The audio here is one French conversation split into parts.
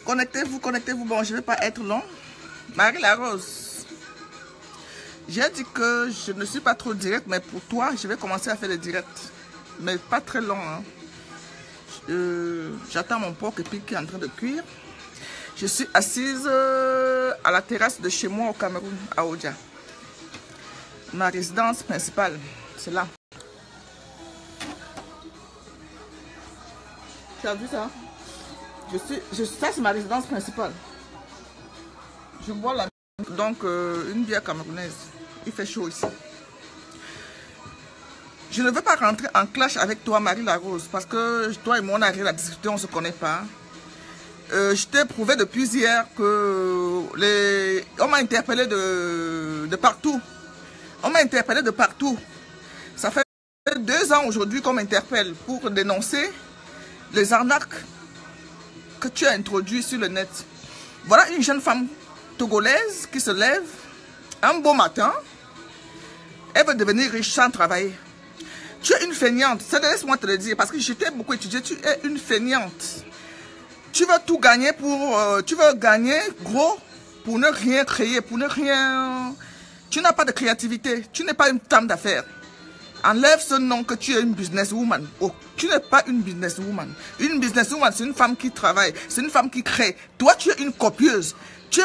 Connectez-vous, connectez-vous. Bon, je ne vais pas être long. Marie Larose, j'ai dit que je ne suis pas trop direct, mais pour toi, je vais commencer à faire des directs. Mais pas très long. Hein. J'attends mon porc épic qui est en train de cuire. Je suis assise à la terrasse de chez moi au Cameroun, à Odia. Ma résidence principale, c'est là. Tu as vu ça? Ça, c'est ma résidence principale. Je bois la... Donc, une bière camerounaise. Il fait chaud ici. Je ne veux pas rentrer en clash avec toi, Marie Larose, parce que toi et moi, on a rien à discuter, on ne se connaît pas. Je t'ai prouvé depuis hier que on m'a interpellé de partout. On m'a interpellé de partout. Ça fait 2 ans aujourd'hui qu'on m'interpelle pour dénoncer les arnaques que tu as introduites sur le net. Voilà une jeune femme togolaise qui se lève un beau matin. Elle veut devenir riche sans travailler. Tu es une feignante. Laisse-moi te le dire parce que je t'ai beaucoup étudié. Tu es une feignante. Tu veux tout gagner tu veux gagner gros pour ne rien créer, pour ne rien... Tu n'as pas de créativité. Tu n'es pas une femme d'affaires. Enlève ce nom que tu es une businesswoman. Oh, tu n'es pas une businesswoman. Une businesswoman, c'est une femme qui travaille. C'est une femme qui crée. Toi, tu es une copieuse. Tu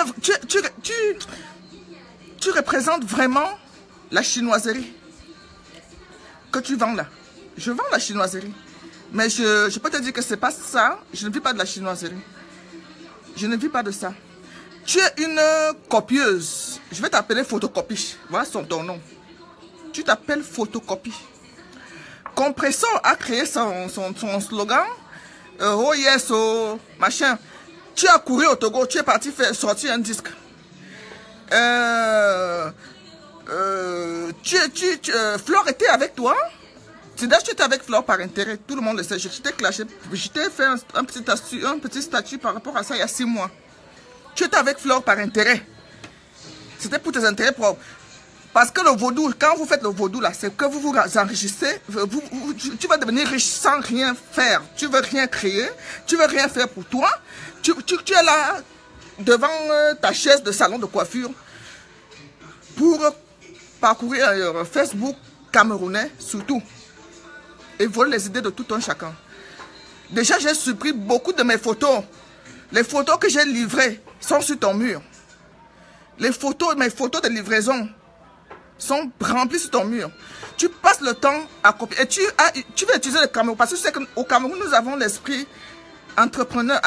représentes vraiment la chinoiserie que tu vends là. Je vends la chinoiserie. Mais je peux te dire que c'est pas ça. Je ne vis pas de la chinoiserie. Je ne vis pas de ça. Tu es une copieuse. Je vais t'appeler photocopie. Voilà ton nom. Tu t'appelles photocopie. Compresso a créé son slogan. Oh yes, oh machin. Tu as couru au Togo. Tu es parti sortir un disque. Flore était avec toi. Tu étais avec Flore par intérêt. Tout le monde le sait. Je t'ai clashé. Je t'ai fait un petit statut par rapport à ça il y a 6 mois. Tu étais avec Flore par intérêt. C'était pour tes intérêts propres. Parce que le vaudou, quand vous faites le vaudou là, c'est que vous vous enrichissez. Tu vas devenir riche sans rien faire. Tu veux rien créer. Tu veux rien faire pour toi. Tu es là devant ta chaise de salon de coiffure pour parcourir Facebook camerounais surtout et voler les idées de tout un chacun. Déjà, j'ai supprimé beaucoup de mes photos. Les photos que j'ai livrées sont sur ton mur. Mes photos de livraison sont remplies sur ton mur. Tu passes le temps à copier. Et tu veux utiliser le Cameroun. Parce que tu sais qu'au Cameroun, nous avons l'esprit entrepreneur.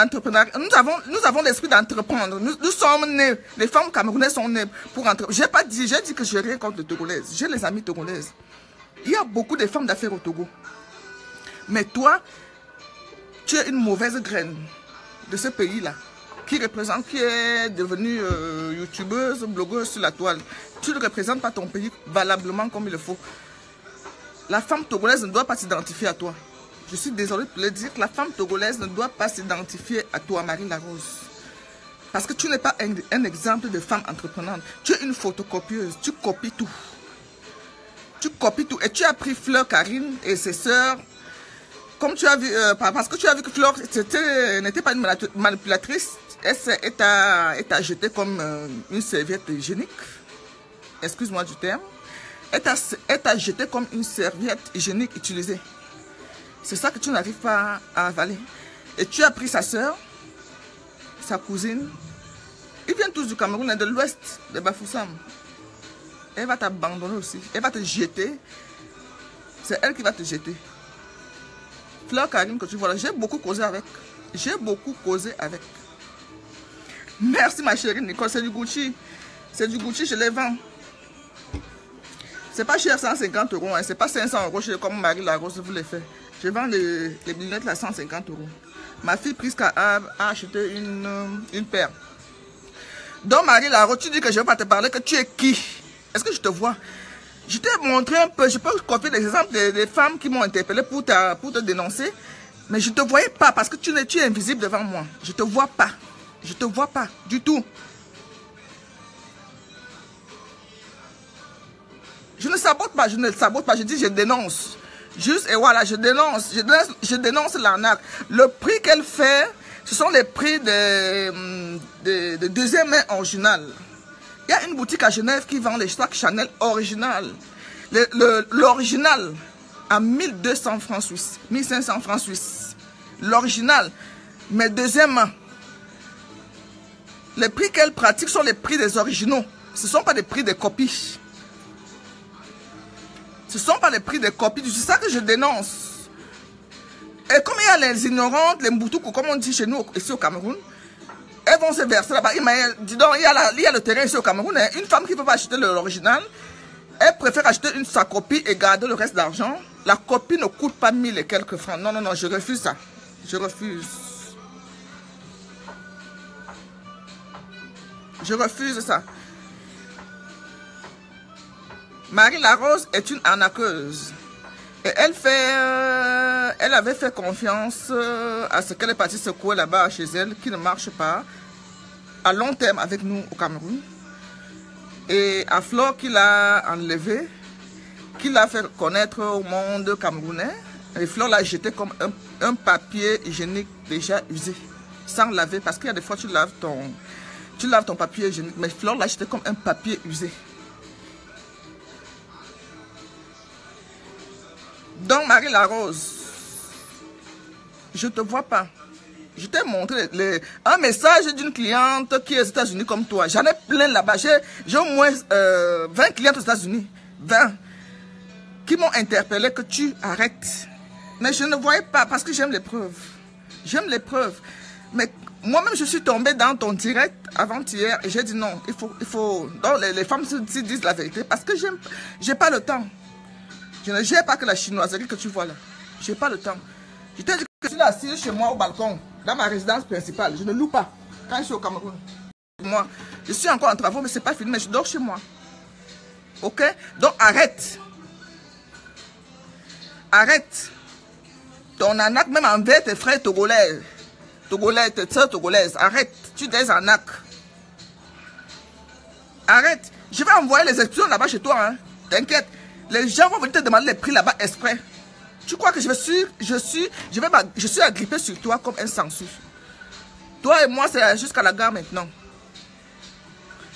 Nous avons l'esprit d'entreprendre. Nous sommes nés. Les femmes camerounaises sont nées pour entreprendre. J'ai dit que je n'ai rien contre les Togolaises. J'ai les amis togolaises. Il y a beaucoup de femmes d'affaires au Togo. Mais toi, tu es une mauvaise graine de ce pays-là. Qui est devenue youtubeuse, blogueuse sur la toile. Tu ne représentes pas ton pays valablement comme il le faut. La femme togolaise ne doit pas s'identifier à toi. Je suis désolée de le dire que la femme togolaise ne doit pas s'identifier à toi, Marie Larose. Parce que tu n'es pas un exemple de femme entreprenante. Tu es une photocopieuse. Tu copies tout. Tu copies tout. Et tu as pris Fleur Karine et ses sœurs. Comme tu as vu, parce que tu as vu que Fleur n'était pas une manipulatrice. Elle t'a jeté comme une serviette hygiénique. Excuse-moi du terme. Elle t'a jeté comme une serviette hygiénique utilisée. C'est ça que tu n'arrives pas à avaler. Et tu as pris sa soeur, sa cousine. Ils viennent tous du Cameroun et de l'ouest, de Bafoussam. Elle va t'abandonner aussi. Elle va te jeter. C'est elle qui va te jeter. Fleur Karim que tu vois là, j'ai beaucoup causé avec. Merci ma chérie Nicole, c'est du Gucci. C'est du Gucci, je les vends. C'est pas cher, 150 €. Hein. C'est pas 500 € comme Marie Larose vous les fait. Je vends les lunettes à 150 €. Ma fille Prisca a acheté une paire. Donc Marie Larose, tu dis que je ne vais pas te parler, que tu es qui? Est-ce que je te vois? Je t'ai montré un peu, je peux copier des exemples des femmes qui m'ont interpellé pour te dénoncer. Mais je ne te voyais pas parce que tu es invisible devant moi. Je ne te vois pas. Je ne te vois pas du tout. Je ne sabote pas, je dis je dénonce. Juste et voilà, je dénonce l'arnaque. Le prix qu'elle fait, Ce sont les prix de deuxième main original. Il y a une boutique à Genève qui vend les sacs Chanel original. L'original à 1200 francs suisses, 1500 francs suisses. L'original, mais deuxième main. Les prix qu'elle pratique sont les prix des originaux. Ce ne sont pas des prix des copies. Ce ne sont pas les prix des copies. C'est ça que je dénonce. Et comme il y a les ignorantes, les mboutoukou, comme on dit chez nous ici au Cameroun, elles vont se verser là-bas. Dis donc, il y a le terrain ici au Cameroun. Hein. Une femme qui ne peut pas acheter l'original, elle préfère acheter sa copie et garder le reste d'argent. La copie ne coûte pas 1000 et quelques francs. Non, non, non, je refuse ça. Je refuse. Je refuse ça. Marie Larose est une arnaqueuse. Et elle avait fait confiance à ce qu'elle est partie secouer là-bas chez elle, qui ne marche pas, à long terme avec nous au Cameroun. Et à Flore qui l'a enlevé, qui l'a fait connaître au monde camerounais. Et Flore l'a jeté comme un papier hygiénique déjà usé, sans laver, parce qu'il y a des fois tu laves ton papier hygiénique, mais Flore l'a jeté comme un papier usé. Donc, Marie Larose, je ne te vois pas. Je t'ai montré un message d'une cliente qui est aux États-Unis comme toi. J'en ai plein là-bas. J'ai au moins 20 clientes aux États-Unis. 20. Qui m'ont interpellé que tu arrêtes. Mais je ne voyais pas parce que j'aime les preuves. J'aime les preuves. Mais moi-même, je suis tombée dans ton direct avant-hier et j'ai dit non. Il faut. Donc, les femmes se disent la vérité parce que j'ai pas le temps. Je ne gère pas que la chinoiserie que tu vois là. Je n'ai pas le temps. Je t'ai dit que je suis assise chez moi au balcon, dans ma résidence principale. Je ne loue pas quand je suis au Cameroun. Moi, je suis encore en travaux, mais ce n'est pas fini, mais je dors chez moi. Ok? Donc arrête. Arrête. Ton arnaque, même envers tes frères togolais. Tes soeurs togolaises. Arrête. Tu es des arnaques. Arrête. Je vais envoyer les espions là-bas chez toi. Hein. T'inquiète. Les gens vont venir te demander les prix là-bas exprès. Tu crois que je suis agrippé sur toi comme un sangsue. Toi et moi, c'est jusqu'à la gare maintenant.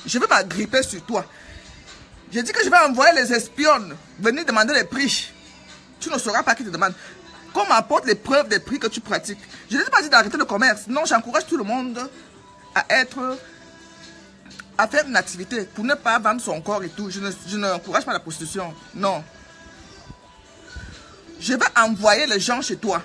Je vais m'agripper sur toi. J'ai dit que je vais envoyer les espions venir demander les prix. Tu ne sauras pas qui te demande. Qu'on m'apporte les preuves des prix que tu pratiques. Je ne t'ai pas dit d'arrêter le commerce. Non, j'encourage tout le monde à faire une activité pour ne pas vendre son corps et tout. Je n'encourage pas la prostitution. Non. Je vais envoyer les gens chez toi.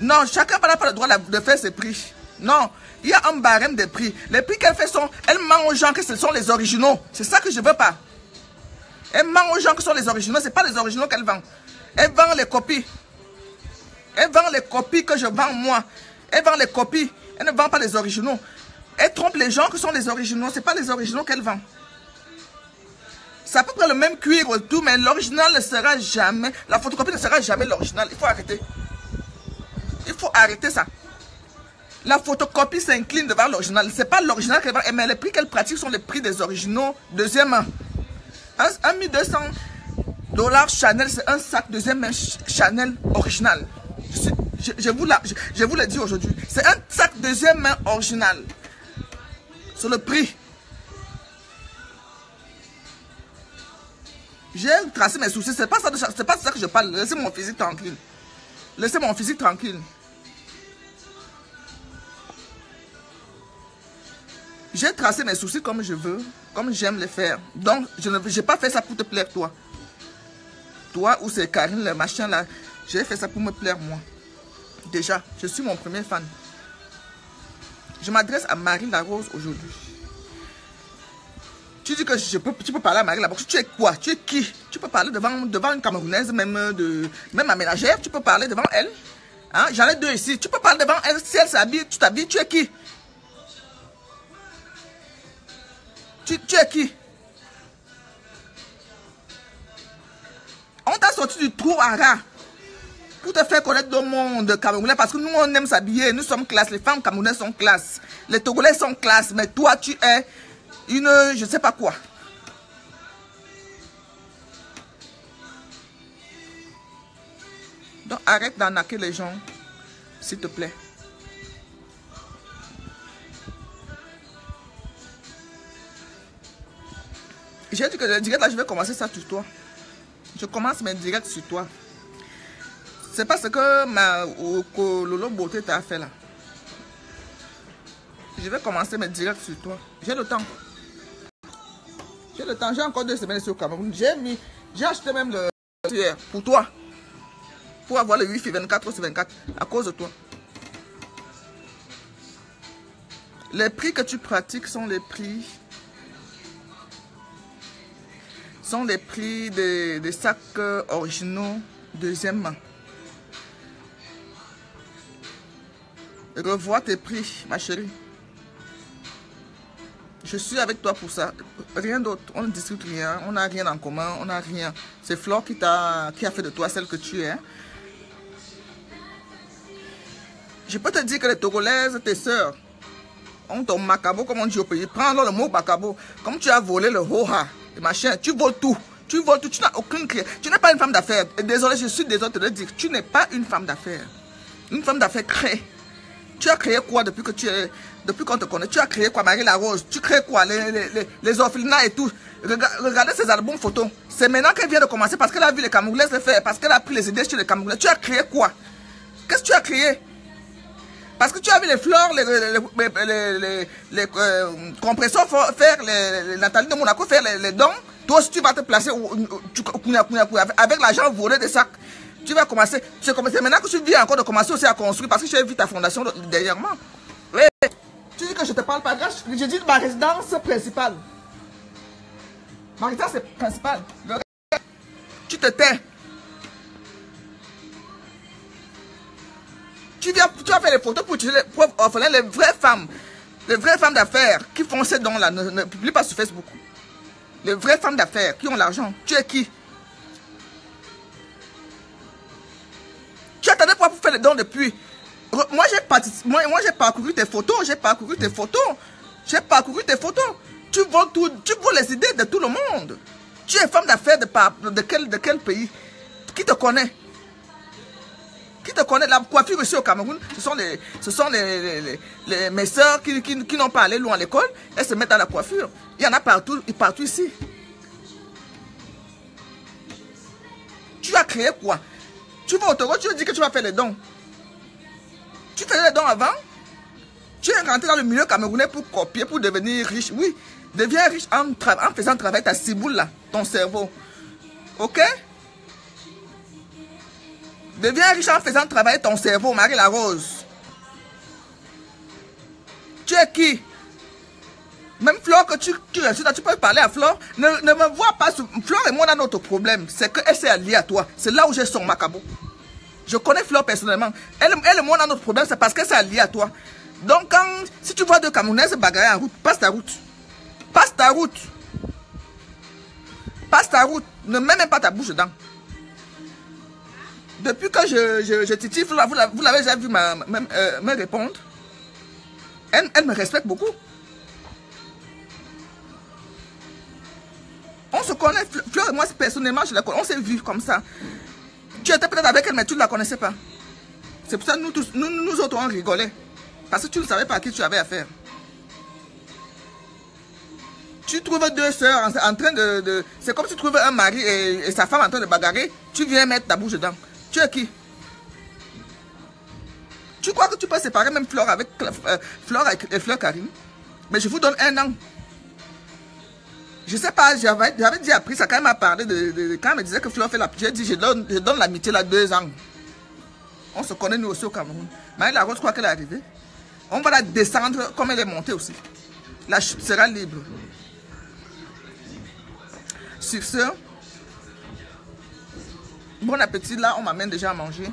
Non, chacun n'a pas le droit de faire ses prix. Non, il y a un barème des prix. Les prix qu'elle fait elle ment aux gens que ce sont les originaux. C'est ça que je ne veux pas. Elle ment aux gens que ce sont les originaux. Ce n'est pas les originaux qu'elle vend. Elle vend les copies. Elle vend les copies que je vends moi. Elle vend les copies. Elle ne vend pas les originaux. Elle trompe les gens que sont les originaux. Ce n'est pas les originaux qu'elle vend. C'est à peu près le même cuir et tout, mais l'original ne sera jamais... La photocopie ne sera jamais l'original. Il faut arrêter. Il faut arrêter ça. La photocopie s'incline devant l'original. Ce n'est pas l'original qu'elle vend, mais les prix qu'elle pratique sont les prix des originaux deuxième main. 1200 $ Chanel, c'est un sac deuxième main Chanel original. Je vous le dis aujourd'hui. C'est un sac deuxième main original. C'est le prix. J'ai tracé mes soucis. C'est pas ça que je parle. Laissez mon physique tranquille. Laissez mon physique tranquille. J'ai tracé mes soucis comme je veux, comme j'aime les faire. Donc, je n'ai pas fait ça pour te plaire, toi. Toi ou c'est Karine, le machin là. J'ai fait ça pour me plaire, moi. Déjà, je suis mon premier fan. Je m'adresse à Marie Larose aujourd'hui. Tu dis que tu peux parler à Marie Larose. Tu es quoi? Tu es qui? Tu peux parler devant une Camerounaise, même à ménagère. Tu peux parler devant elle. Hein? J'en ai deux ici. Tu peux parler devant elle. Si elle s'habille, tu t'habilles. Tu es qui? Tu es qui? On t'a sorti du trou à rat pour te faire connaître le monde camerounais parce que nous on aime s'habiller, nous sommes classe, les femmes camerounaises sont classe, les Togolais sont classe, mais toi tu es une je sais pas quoi. Donc arrête d'arnaquer les gens. s'il te plaît. J'ai dit que le direct là, je vais commencer ça sur toi. Je commence mes directs sur toi. C'est pas ce que Lolo Beauté t'a fait là. Je vais commencer mes directs sur toi. J'ai le temps. J'ai le temps. J'ai encore 2 semaines sur Cameroun. J'ai acheté même le pour toi. Pour avoir le Wi-Fi 24/24 à cause de toi. Les prix que tu pratiques sont les prix des sacs originaux deuxième main. Revois tes prix, ma chérie. Je suis avec toi pour ça. Rien d'autre. On ne discute rien. On n'a rien en commun. On n'a rien. C'est Flore qui a fait de toi celle que tu es. Je peux te dire que les Togolaises, tes sœurs, ont ton macabo, comme on dit au pays. Prends alors le mot macabo. Comme tu as volé le hoha, le machin, tu voles tout. Tu voles tout. Tu n'as aucune création. Tu n'es pas une femme d'affaires. Désolé, je suis désolé de te le dire. Tu n'es pas une femme d'affaires. Une femme d'affaires crée. Tu as créé quoi depuis qu'on te connaît? Tu as créé quoi, Marie Larose? Tu crées quoi? Les orphelinats et tout. Regardez ces albums photos. C'est maintenant qu'elle vient de commencer parce qu'elle a vu les Camerounais le faire. Parce qu'elle a pris les idées chez les Camerounais. Tu as créé quoi? Qu'est-ce que tu as créé? Parce que tu as vu les fleurs, les compresseurs faire, les Nathalie de Monaco faire les dons. Toi aussi, tu vas te placer avec l'argent volé des sacs. Tu vas commencer. C'est maintenant que tu viens encore de commencer aussi à construire parce que j'ai vu ta fondation derrière moi. Ouais. Tu dis que je te parle pas. Je dis ma résidence principale. Ma résidence principale. Tu te tais. Tu vas faire les photos pour utiliser les preuves orphelins, les vraies femmes d'affaires qui font ces dons-là, ne publient pas sur Facebook. Les vraies femmes d'affaires qui ont l'argent. Tu es qui? Tu attendais quoi pour faire les dons depuis? Moi, j'ai parcouru tes photos, Tu voles tout, tu voles les idées de tout le monde. Tu es femme d'affaires de quel pays? Qui te connaît? Qui te connaît? La coiffure ici au Cameroun, ce sont mes soeurs qui n'ont pas allé loin à l'école. Elles se mettent à la coiffure. Il y en a partout ici. Tu as créé quoi? Tu vas au Togo, tu dis que tu vas faire les dons. Tu faisais les dons avant. Tu es rentré dans le milieu camerounais pour copier, pour devenir riche. Oui, deviens riche en faisant travailler ta ciboule là, ton cerveau. Ok? Deviens riche en faisant travailler ton cerveau, Marie Larose. Tu es qui? Même Flore, que tu peux parler à Flore. Ne me vois pas. Flore et moi, on a notre problème. C'est qu'elle s'est alliée à toi. C'est là où j'ai son macabo. Je connais Flore personnellement. Elle et moi, on a notre problème. C'est parce qu'elle s'est alliée à toi. Donc, si tu vois deux Camerounais se bagarrer en route, passe ta route. Passe ta route. Passe ta route. Ne mets même pas ta bouche dedans. Depuis que je titille Flore, vous l'avez déjà vu me répondre. Elle me respecte beaucoup. On se connaît, Flore et moi personnellement, je la connais, on s'est vu comme ça. Tu étais peut-être avec elle, mais tu ne la connaissais pas. C'est pour ça que nous autres, on rigolait. Parce que tu ne savais pas à qui tu avais affaire. Tu trouves deux sœurs en train de... C'est comme si tu trouves un mari et sa femme en train de bagarrer. Tu viens mettre ta bouche dedans. Tu es qui? Tu crois que tu peux séparer même Flore avec Fleur Karim? Mais je vous donne 1 an. Je sais pas, j'avais déjà appris ça quand elle m'a parlé quand elle me disait que Flore fait la... J'ai dit, je donne l'amitié là 2 ans. On se connaît nous aussi au Cameroun. Mais la Rose croit qu'elle est arrivée. On va la descendre comme elle est montée aussi. La chute sera libre. Sur ce, bon appétit, là on m'amène déjà à manger.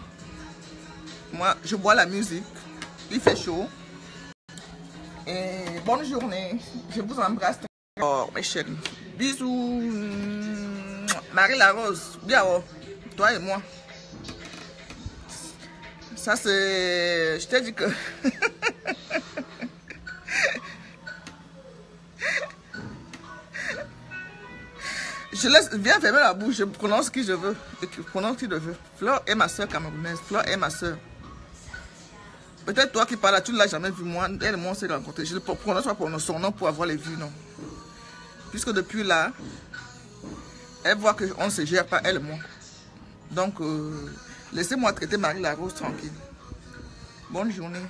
Moi, je bois la musique. Il fait chaud. Et bonne journée. Je vous embrasse. Oh, mes chéris. Bisous. Marie Larose. Bien, oh. Toi et moi. Ça, c'est... Je t'ai dit que... Je laisse... Viens fermer la bouche. Je prononce qui je veux. Et tu prononces qui je veux. Flore est ma soeur camerounaise. Flore est ma soeur. Peut-être toi qui parles là, tu ne l'as jamais vu. Moi, elle et moi, on s'est rencontrés. Je ne prononce pas pour son nom pour avoir les vues, non. Puisque depuis là, elle voit qu'on ne se gère pas, elle et moi. Donc, laissez-moi traiter Marie Larose tranquille. Bonne journée.